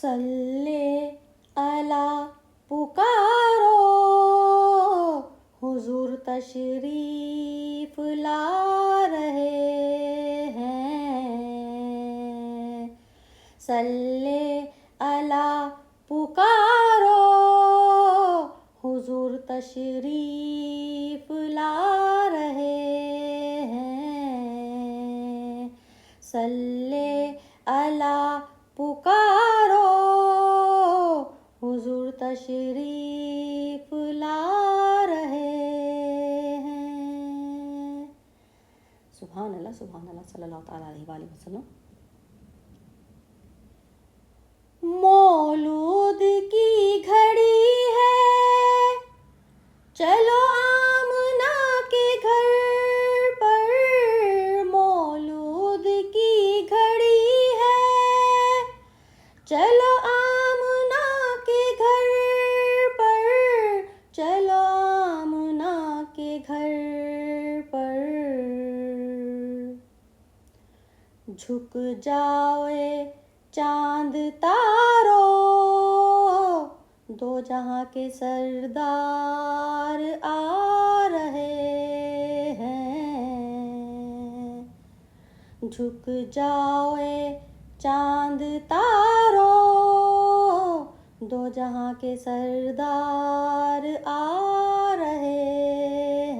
صلی علی پکارو حضور تشریف لا رہے ہیں. صلی علی پکارو حضور تشریف لا رہے ہیں. صلی علی پکارو حضور تشریف لا رہے ہیں. سبحان اللہ صلی اللہ تعالیٰ علیہ وآلہ وسلم. مولود کی گھڑی ہے چلو آمنہ کے گھر پر. مولود کی گھڑی ہے چلو آمنہ کے گھر پر. چلو آمنہ کے گھر پر. جھک جاؤ چاند تارو دو جہاں کے سردار آ رہے ہیں. جھک جاؤ چاند تارو دو جہاں کے سردار آ رہے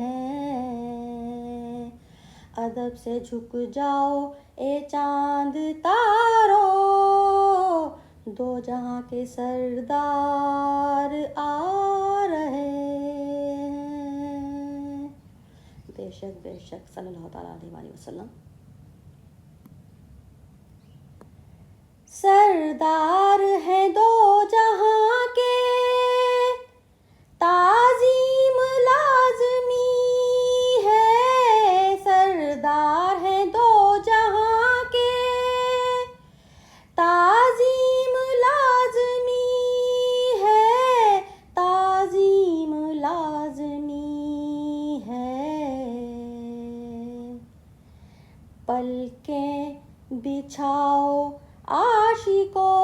ہیں. ادب سے جھک جاؤ اے چاند تارو دو جہاں کے سردار آ رہے ہیں. بے شک صلی اللہ تعالیٰ علیہ وآلہ وسلم. سردار ہیں دو جہاں کے تعظیم لازمی ہے. سردار ہیں دو جہاں کے تعظیم لازمی ہے. تعظیم لازمی ہے. پلکیں بچھاؤ عاشقو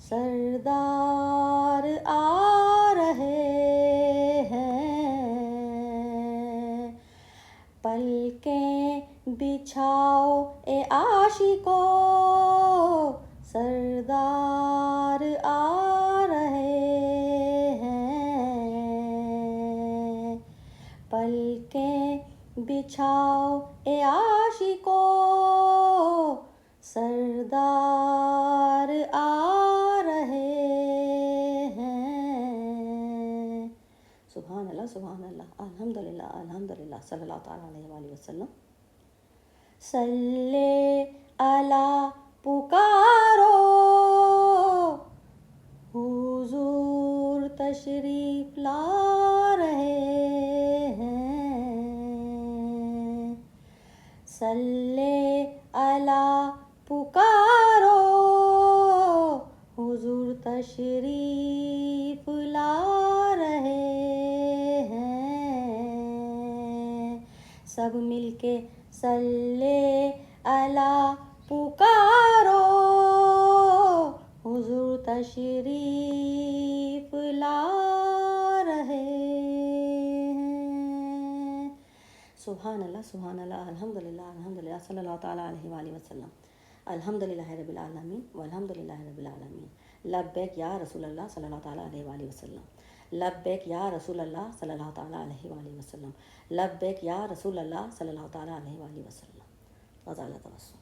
سردار آ رہے ہیں. پلکیں بچھاؤ اے عاشقو سردار آ رہے ہیں. پلکیں بچھاؤ اے عاشقو سردار آ رہے ہیں. سبحان اللہ الحمدللہ صلی اللہ تعالیٰ علیہ وآلہ وسلم. صلی علی پکارو حضور تشریف لا رہے ہیں. صلی علی پکارو حضور تشریف لا رہے ہیں. سب مل کے صلی علی پکارو حضور تشریف لا رہے ہیں. سبحان اللہ الحمدللہ صلی اللہ تعالیٰ علیہ وآلہ وسلم. الحمدللہ رب العالمین والحمدللہ رب العالمین. لبیک یا رسول اللہ صلی اللہ تعالیٰ علیہ وآلہ وسلم. لبیک یا رسول اللہ صلی اللہ تعالیٰ علیہ وآلہ وسلم. لبیک یا رسول اللہ صلی اللہ تعالیٰ علیہ وآلہ وسلم. غزالہ توسل.